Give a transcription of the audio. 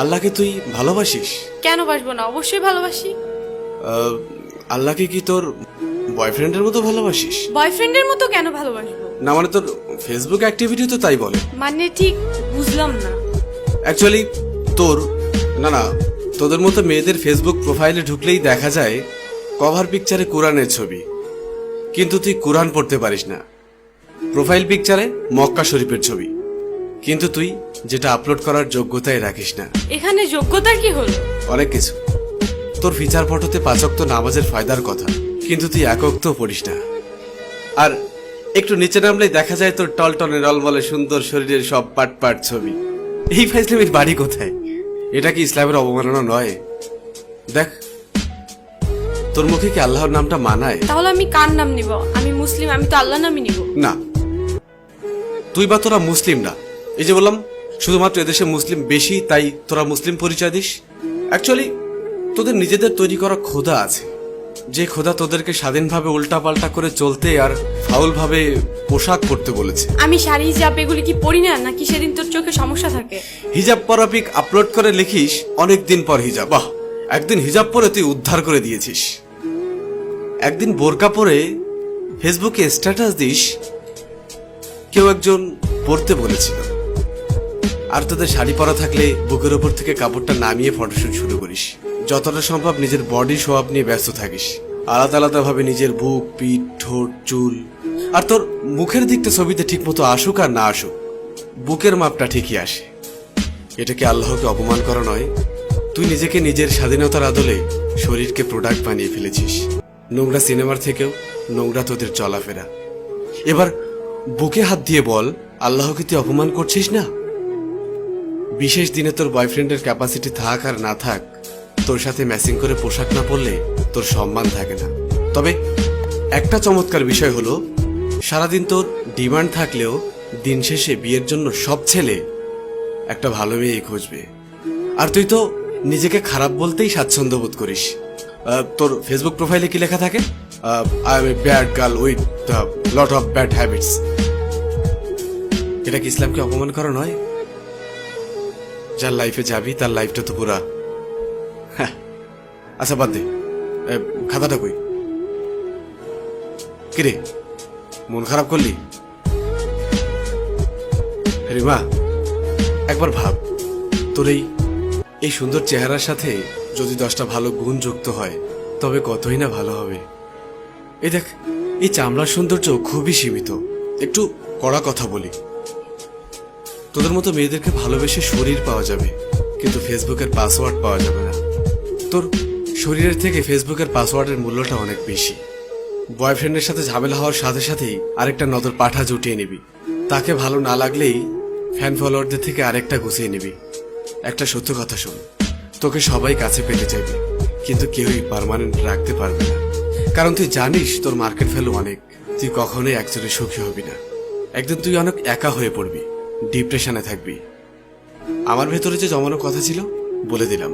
আল্লাহকে তুই ভালোবাসিস? কেন বাসবো না, অবশ্যই ভালোবাসি। আল্লাহকে কি তোর বয়ফ্রেন্ডের মতো ভালোবাসিস? বয়ফ্রেন্ডের মতো কেন ভালোবাসবো? না মানে তোর ফেসবুক অ্যাক্টিভিটি তো তাই বলে। মানে ঠিক বুঝলাম না। অ্যাকচুয়ালি তোর না তোদের মতো মেয়েদের ফেসবুক প্রোফাইলে ঢুকলেই দেখা যায় কভার পিকচারে কোরআনের ছবি, কিন্তু তুই কোরআন পড়তে পারিস না। প্রোফাইল পিকচারে মক্কা শরীফের ছবি, কিন্তু তুই যেটা আপলোড করার যোগ্যতাই রাখিস না। এখানে যোগ্যতার কি হলো? অনেক কিছু। তোর ফিচার ফটোতে 5 ওয়াক্ত নামাজের ফায়দার কথা, কিন্তু তুই 1 ওয়াক্তও পড়িস না। আর একটু নিচে নামলেই দেখা যায় তোর টলটনে রলমলে সুন্দর শরীরের সব পাট পাট ছবি। এই ফাইজলামির বাড়ি কোথায়? এটা কি ইসলামের অবমাননা নয়? দেখ, তোর মুখে কি আল্লাহর নামটা মানায়? তাহলে আমি কার নাম নিব? আমি মুসলিম, আমি তো আল্লাহ নামই নিব। না, তুই বা তোরা মুসলিম না। এই যে বললাম, শুধুমাত্র এদেশে মুসলিম বেশি তাই তোরা মুসলিম পরিচয় দিস। অ্যাকচুয়ালি তোদের নিজেদের তৈরি করা খোদা আছে, যে খোদা তোদেরকে স্বাধীনভাবে উল্টাপাল্টা করে চলতে আর ফাউল ভাবে পোশাক পরতে বলেছে। আমি শাড়ি হিজাব এগুলি কি পরি না, নাকি সেদিন তোর চোখে সমস্যা থাকে? হিজাব পরা পিক আপলোড করে লিখিস অনেক দিন পর হিজাব। বাহ, একদিন হিজাব পরে তুই উদ্ধার করে দিয়েছিস। একদিন বোরকা পরে ফেসবুকে স্ট্যাটাস দিস কেউ একজন পড়তে বলেছিল। আর তোদের শাড়ি পরা থাকলে বুকের ওপর থেকে কাপড়টা নামিয়ে ফটোশুট শুরু করিস। যতটা সম্ভব নিজের বডি শো আপ নিয়ে ব্যস্ত থাকিস। আলাদা আলাদা ভাবে নিজের বুক, পিঠ, ঠোঁট, চুল। আর তোর মুখের দিকটা ছবিতে ঠিক মতো আসুক আর না আসুক, বুকের মাপটা ঠিকই আসে। এটা কি আল্লাহকে অপমান করা নয়? তুই নিজেকে নিজের স্বাধীনতার আদলে শরীরকে প্রোডাক্ট বানিয়ে ফেলেছিস। নোংরা সিনেমার থেকেও নোংরা তোদের চলাফেরা। এবার বুকে হাত দিয়ে বল, আল্লাহকে তুই অপমান করছিস না? বিশেষ দিনে তোর বয়ফ্রেন্ডের ক্যাপাসিটি থাক আর না থাক, তোর সাথে ম্যাচিং করে পোশাক না পরলে তোর সম্মান থাকে না। তবে একটা চমৎকার বিষয় হলো, সারাদিন তোর ডিমান্ড থাকলেও দিন শেষে বিয়ের জন্য সব ছেলে একটা ভালো মেয়ে খুঁজবে। আর তুই তো নিজেকে খারাপ বলতেই স্বাচ্ছন্দ্য বোধ করিস। তোর ফেসবুক প্রোফাইলে কি লেখা থাকে? I M a bad girl with lot of bad habits. এটা কি ইসলামকে অপমান করা নয়? যার লাইফে যাবি তার লাইফটা তো পুরা। আচ্ছা বাদ দে, খাতাটা কই? কিরে, মন খারাপ করলি? রিমা, একবার ভাব, তোর এই সুন্দর চেহারার সাথে যদি 10টা ভালো গুণ যুক্ত হয় তবে কতই না ভালো হবে। এই দেখ, এই চামড়ার সৌন্দর্য খুবই সীমিত। একটু কড়া কথা বলি, তোদের মতো মেয়েদেরকে ভালোবেসে শরীর পাওয়া যাবে, কিন্তু ফেসবুকের পাসওয়ার্ড পাওয়া যাবে না। তোর শরীরের থেকে ফেসবুকের পাসওয়ার্ডের মূল্যটা অনেক বেশি। বয়ফ্রেন্ডের সাথে ঝামেলা হওয়ার সাথে সাথেই আরেকটা নজর পাঠা জুটিয়ে নিবি। তাকে ভালো না লাগলেই ফ্যান ফলোয়ারদের থেকে আরেকটা গুছিয়ে নিবি। একটা সত্য কথা শোন, তোকে সবাই কাছে পেতে চাইবে, কিন্তু কেউই পার্মানেন্ট রাখতে পারবে না। কারণ তুই জানিস তোর মার্কেট ভ্যালু অনেক। তুই কখনোই একজনে সুখী হবি না। একদিন তুই অনেক একা হয়ে পড়বি, ডিপ্রেশনে থাকবি। আমার ভেতরে যে জমানো কথা ছিল বলে দিলাম।